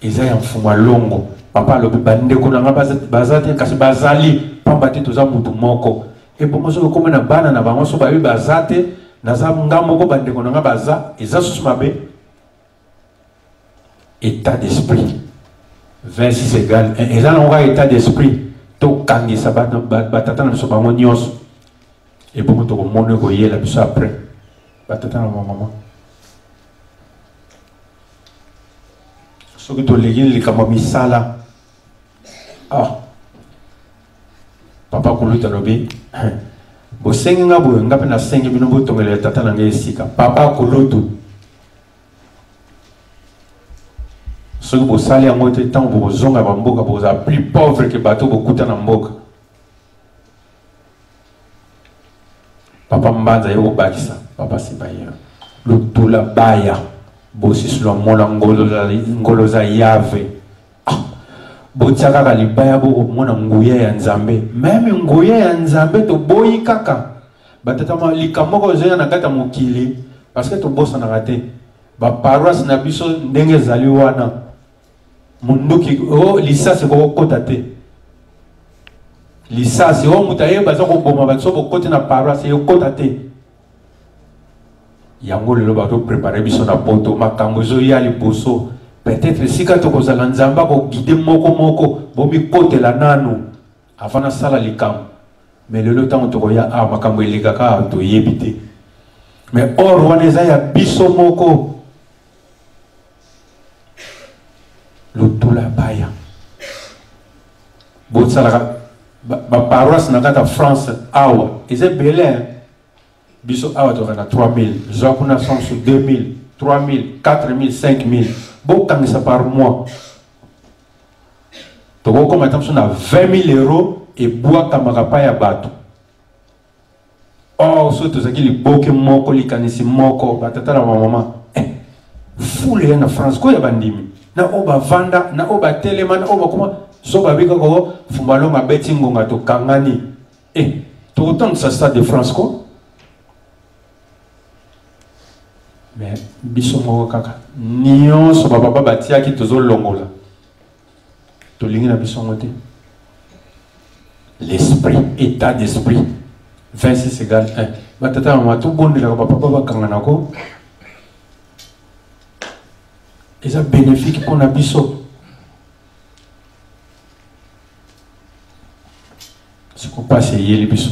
eza ya mfuma longo papa alobi bandeko na nga baza te kasi bazali pamba te toza mutu moko ebongo soki okoma na bana na bango so bayebi baza te naza nga moko bandeko na nga baza eza susu mabe état d'esprit 26 égale 1 eza nango état d'esprit tokangisa batata na biso bango nyonso ebongo tokomona koyela biso après batata na bamama soki toleki likambo misala papa kuluta lobi bosengi nga boye nga mpe nasengi bino botongela tata na ngai esika papa kulutu soki bosali yango te ntango bozonga bamboka bozala plus pauvre ke bato bokuta na mboka papa mbanza ye kobakisa papa sibaya lutula baya bosisula mona ngolo za yave botia kaka libaya bokomona nguya ya nzambe meme nguya ya nzambe toboyi kaka batatama likambo moko ozoya na kati ya mokili parce que tobosanaka te baparoise na biso ndenge ezali wana munduki lisasi kokota te lisasi mutu ayeba aza koboma bato so bokote na paroisse ekota te yango lelo bato prépare biso na poto makambo ezoya liboso peut-être sika tokozala nzambe akogide moko bomikotela nanu avant nasala likambo mais lelo ntango tokoya makambo elekaka toyebi te mais or wana eza ya biso moko lutula baya bosalaka baparoisse na kati ya France awa eza ebele biso awa toka na 3000 zwa kuna sansu 2000 3000 4000 5000 bokangisa par mois tokokoma tamso na 20 000 euros ebwakamaka pa ya bato so tozalaki liboke moko likanisi moko batata na bamama fule ya na France koya bandimi na oyo bavanda na oyo batelema na oyo bakoma so babika koko fumbalongo abeti ngonga tokangani tokotangisa Stade de France ko mais biso moko kaka nyonso bapapa batiaki tozolongola tolingi na biso ngo te l'esprit état d'esprit 26 égale 1 batata mama tobondelaka bapapa bakangana ko eza bénéfique mpona biso sikopasi eyeli biso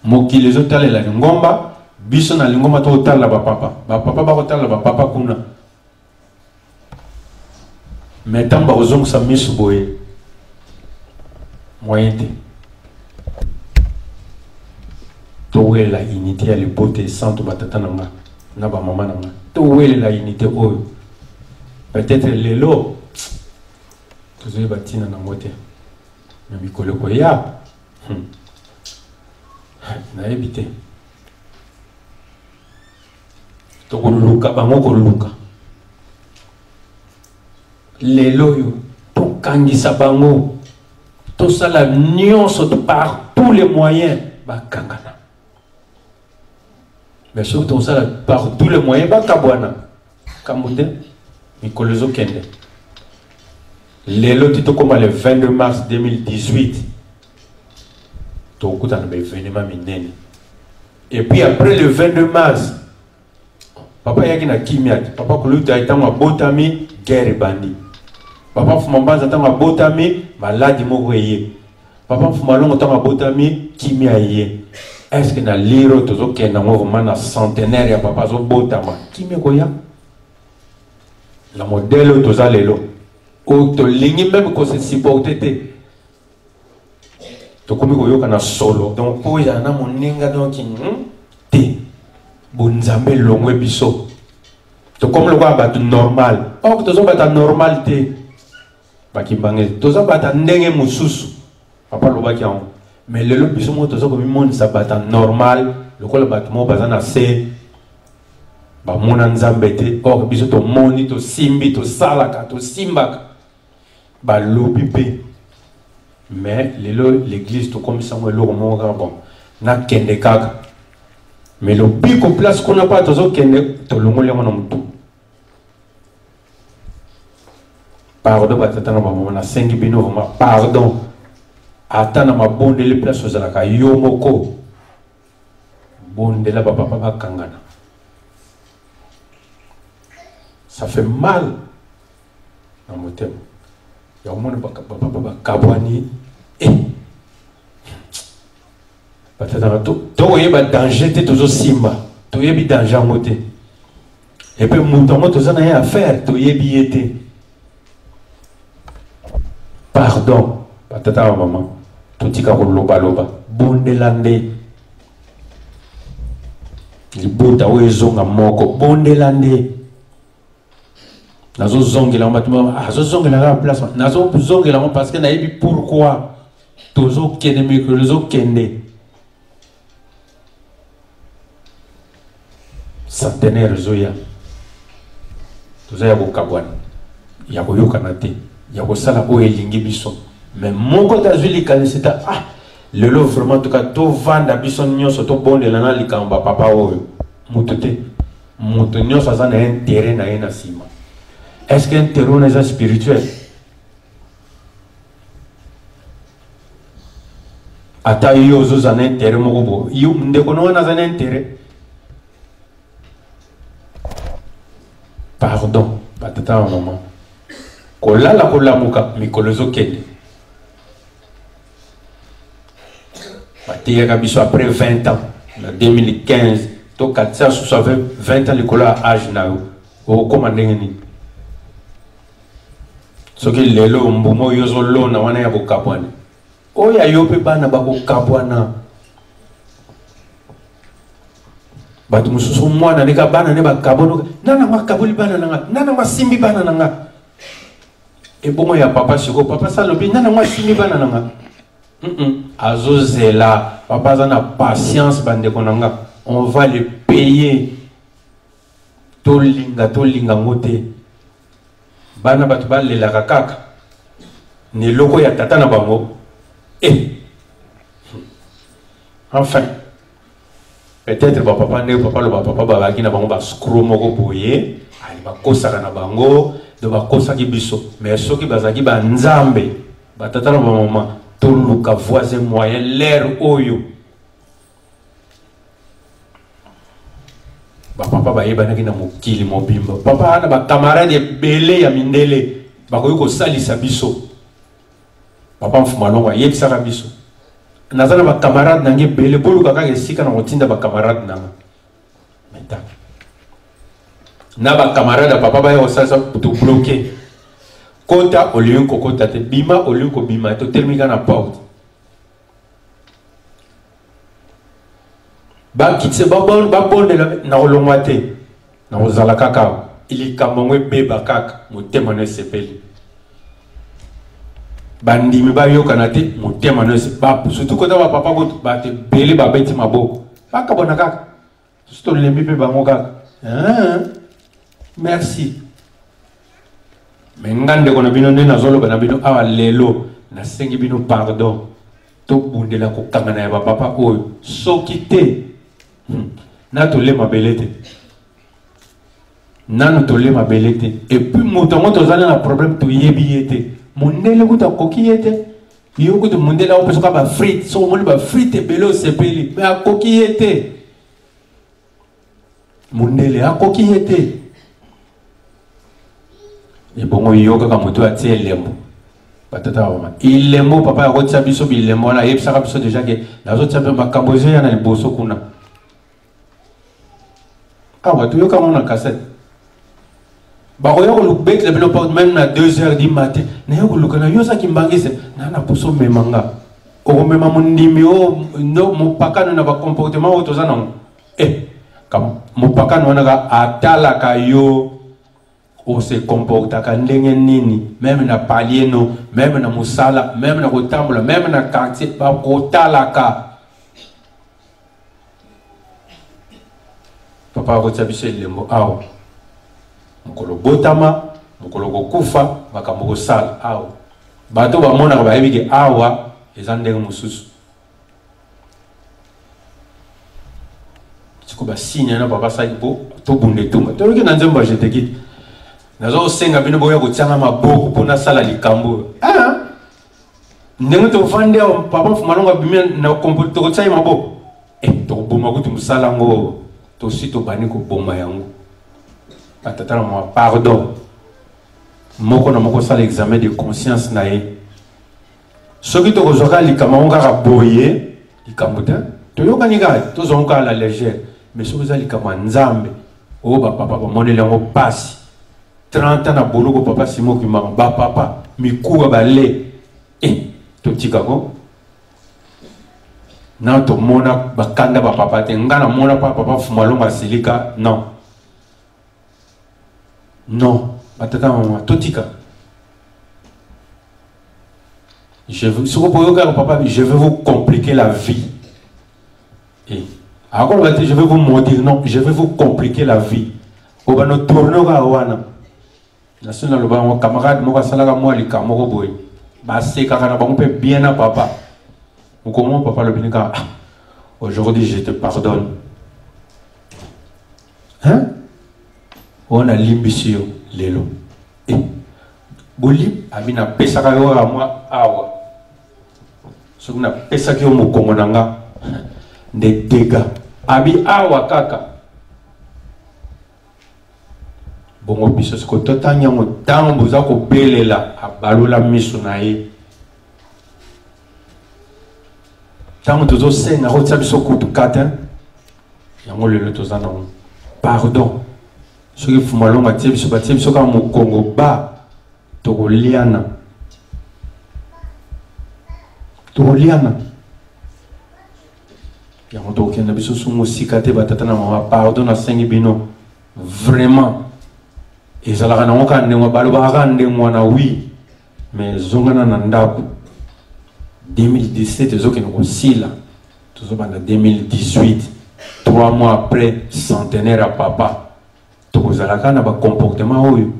mokili ezotalela lingomba biso na lingomba tokotalela bapapa bakotalela bapapa kuna mais ntango bakozongisa miso boye moyen te towelela unité ya libote santo batata na nga na bamama na nga towelela unité oyo peut-être lelo tozoyi batina nango te na mikolo koya nayebi te tokoluka bango koluka lelo oyo tokangisa bango tosala nyonso par tous les moyens bakangana mais soki tosala par tous les moyens bakabwana kambo te mikolo ezokende lelo ti tokoma le 22 mars 2018 tokutana baévénement minene et puis après le 22 mars papa yaki na kimia papa koluta ntango abotami guerre ebandi papa mfuma mbanza ntango abotami maladi moko eye papa mfuma longo ntango abotami kimia eye est-ce que na liro tozokenda ngo vraiment na centenaire ya papa azobotama kimia koya la modèle oyo toza lelo oyo tolingi même kose supporte te to komi ko yoka na solo donc po ya na moninga donc te bonzambe longwe biso to comme le quoi batu normal or to zo bata normal te bakimbange to zo bata ndenge mususu papa lo baki en mais le biso mo to zo komi monde sa bata normal le ko le batu mo bazana se ba mona nzambe te or biso to moni to simbi to salaka to simbaka ba lobi pe. Mais l'église, tout comme ça, bon, n'a qu'un des cas. Mais le pic au place qu'on n'a pas, tout le monde pardon, on a 5 bino, pardon. Attends, ma bonne les places aux alaka, yomoko. Bonne de la papa kangana. Ça fait mal dans mon thème. Il y a un monde qui tu as danger, tu as simba, tu as danger. Et puis, tu as rien à faire, tu as billetté. Pardon, patata maman, tu as loba loba, bondelande. Les bouta ou les onga moko, bondelande. Nazo zongela matuma azo zongela la place nazo zongela parce que naïbi pourquoi tozo kende mikrozo kende centenaire zoya tozo ya kokabwana ya koyoka na te ya kosala o elingi biso mais moko tazuli kanisita lelo vraiment to ka to vanda biso nyonso to bondela na likamba papa oyo mutote muto nyonso azana intérêt na ena sima. Est-ce qu'un terreau est spirituel? Ata yo zo un intérêt mogobo. Yo ndeko no na un intérêt. Pardon, patata maman. Kola la kola muka mikolozo kende. Batia kabiso après 20 ans, en 2015, to 420 ans le kola âge na yo. O commandé ni. Ce qui est là, mbumo yozo lo na wana ya bokabwana. Oya yope bana bakokabwana. Batu mususu mwana nika bana ne bakabono. Nana makabuli bana nanga. Nana masimbi bana nanga. E bomo ya papa siko papa salobi nana masimbi bana nanga. Azozela papa zana patience bande konanga. On va les payer. Tolinga ngote. Bana batu le la kaka ne loko ya tata na bango enfin peut-être papa ne papa le papa babaki na bango ba screw moko boye ali ba kosaka na bango de ba kosaki biso mais soki bazaki ba nzambe ba tata na mama to luka voisin moyen l'air oyo papa bayeba na kina mokili mobimba papa ana ba camarade belé ya mindele bakoyi ko salisa biso papa mfumalongo yebisaka biso nazana ba camarade nange belé boluka kaka esika na kotinda ba camarade nanga meta na ba camarade papa baye osalisa to bloquer kota oliyo kokota te bima oliyo ko bima to termika na porte ba kitse ba bon de la na olongwate na ozala kaka ili kamongwe beba kaka motema no sepeli bandimi ba yoka na te motema no ba surtout kota ba papa ko ba te beli ba beti mabo ba ka bona kaka surtout le mbi ba ngoka merci mais ngande ko na bino na zolo ba na bino awa lelo na sengi bino pardon to bundela ko kangana ya ba papa oyo soki te na to le mabelete nanu to le mabelete et puis motongo to zana na problème to yebiete mondele kuta kokiyete yo kuta mondela opeso ka ba frite so moni ba frite belo sepeli mais akokiyete mondele akokiyete et bongo yo ka moto atie lembo patata mama ilembo papa akotsa biso bilembo na yebisa biso déjà que nazo tsape makambozo ya na liboso kuna. Ah, tu as une cassette. Même à 2h du matin, tu as une cassette. o mema mundimi o no mupakano na ba comportement auto zana kam mupakano na atala ka yo o se comporta ka ndenge nini même na palieno même na musala même na kotambula même na quartier ba kotala ka papa ko tsabise lembo awo mukolo botama mukolo kokufa makambo sala awo bato ba mona ba yebike awa ezandenge mususu tiko ba signe na papa sai bo to bunde tumba to ke na nzemba jete kit nazo senga bino boya ko tsanga maboko pona sala likambo ndenge to fande papa fumalonga bimia na komputo ko tsai maboko to boma ko tumsala ngo to sito bani ko boma yango atata na pardon moko na moko sala examen de conscience na ye soki to kozoka likama on kaka boye likambo te to yokani ka to zonka la légère mais soki za likama nzambe o ba papa ba monele ngo pasi 30 ans na boloko papa simo ki mama ba papa mikuwa ba le to tikako na to mona bakanda ba papa te ngana mona papa fumalonga silika non non batata mama to tika je veux vous compliquer la vie. Et encore je vais vous mentir, non, je vais vous compliquer la vie. Au bas nous tournons à Oana. La seule le mon camarade, mon salaga moi les camoro boy. Bah c'est quand on peut bien à papa. Ou comment papa le binika. Aujourd'hui je te pardonne. Hein? On a l'imbécile lelo. Et Boli abina pesa ka yo moi awa. So na pesa ki o mukongo nanga de dégâts. Abi awa kaka. Bongo biso ko totanya mo tambo za ko belela abalola miso na ye. Tango tozo senga ko tsa biso kutu kata. Yango lelo tozana pardon. So ki fumalonga tie biso ba tie biso ka mukongo ba. Togoliana. Yango to kenda biso sumo sikate batata na mama pardon na sengi bino vraiment ezalaka na ngoka ndengwa baloba ndengwa na oui mais zongana na ndako 2017 ezokende kosila tozobanda 2018 3 mois après centenaire à papa tokozalaka na ba comportement oyo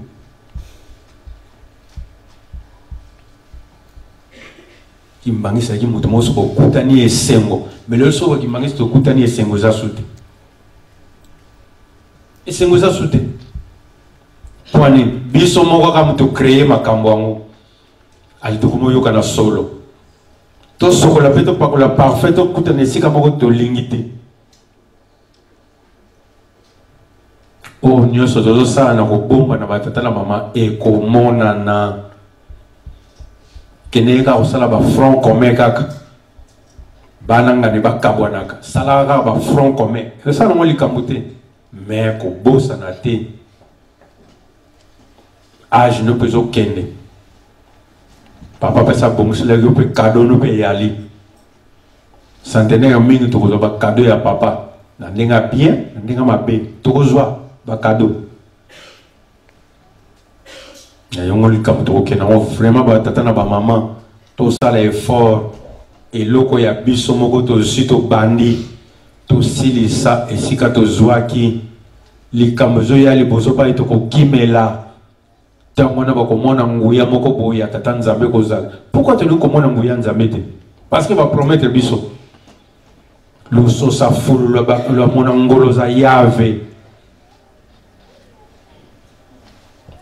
kimbangisa ki mutu moso kokutani esengo mais le so kimbangisa to kutani esengo za sute esengo za sute twani biso moko ka mutu créer makambo ango ali to komo yoka na solo to sokola pe to pakola parfait to kutani esika moko to lingite o nyoso tozo sana na kobomba na batata na mama ekomona na keneka osala ba front commun kaka bananga ne bakabwanaka sala kaka ba front commun esa no likambo te mais ko bosa na te age no peso kende papa pesa bongusela yo pe cadeau no pe yali centenaire mingi to ko ba cadeau ya papa na ndenga bien na ndenga mabe to ko zwa ba cadeau ya yongo likambo to kena vraiment ba tata na ba maman to sala effort et loko ya biso moko to sito bandi to silisa esika to zwaki likambo zo ya liboso pa to ko kimela tango na ba ko mona nguya moko boya tata nzambe ko zala pourquoi te ko mona nguya nzambe te parce que va promettre biso lo so sa fulu lo mona ngolo za yave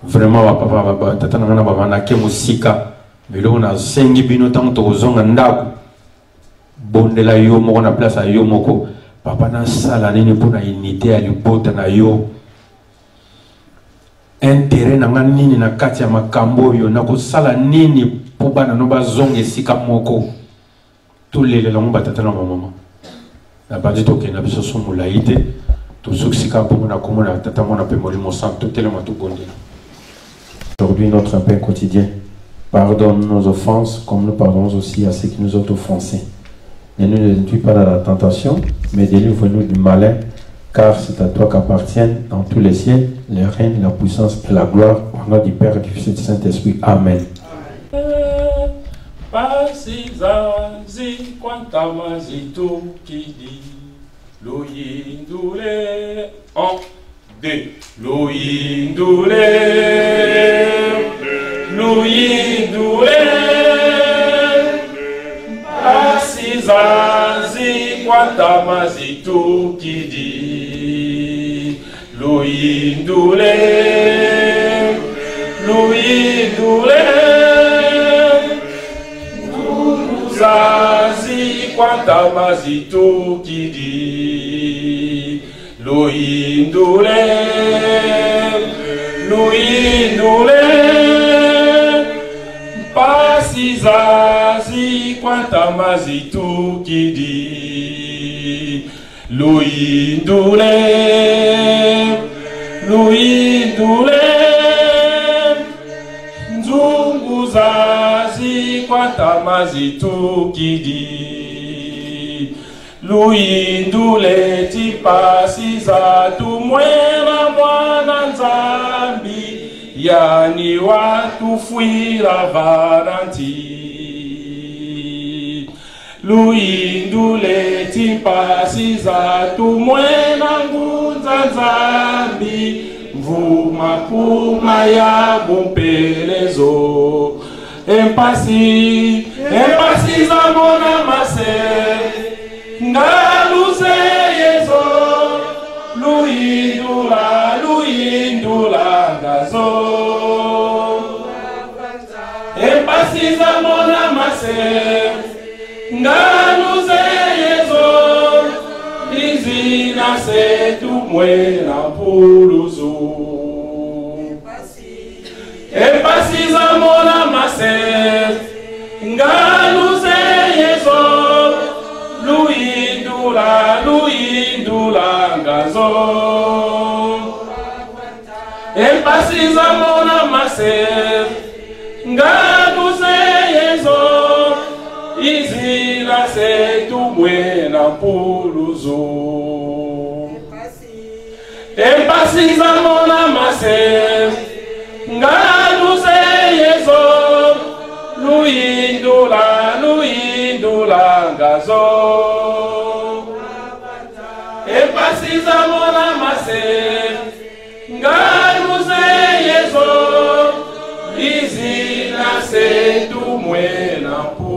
vraiment wa papa ba tata na ba na ke musika melo na sengi bino tango to zonga ndako bondela yo moko na place a yo moko papa na sala nini pona unité ya libota na yo intérêt na nini na kati ya makambo yo na ko sala nini po bana no bazonga esika moko to lele la mba tata na mama na bandi to ke na biso somo laite to suksika po na komona tata mona pe molimo santo tellement to bondela. Aujourd'hui, notre pain quotidien, Pardonne nos offenses, comme nous pardonnons aussi à ceux qui nous ont offensés. Ne nous induis pas dans la tentation, mais délivre-nous du malin, car c'est à toi qu'appartiennent dans tous les cieux le règne, la puissance et la gloire, au nom du Père, du Fils et du Saint-Esprit. Amen. Zazi Quantamazitu Kidi Luindule Luindule Zazi Quantamazitu Kidi Luindule Luindule Pasizazi Quantamazitu Kidi Luindule Luindule Nzunguzazi Quantamazitu Kidi Luindule Tipasiza Tumwena Mwana Nzambi Yani watu fuira varanti Luindule tipasiza tumwena ngunza nzambi Mvuma kuma ya bumpelezo Empasi za mona mase Ngaluze yezo Luindula gazo Empasiza mona mase Ngaluze yezo Izina setu mwena puluzu Empasiza mona mase Ngaluze yezo Luindula gazo Empasiza mona mase Ngaluze yezo Izina setu mwena puluzu Empasiza mona mase Ngaluze yezo Luindula gazo Empasiza mona mase Ngaluze yezo Izina setu mwena puluzu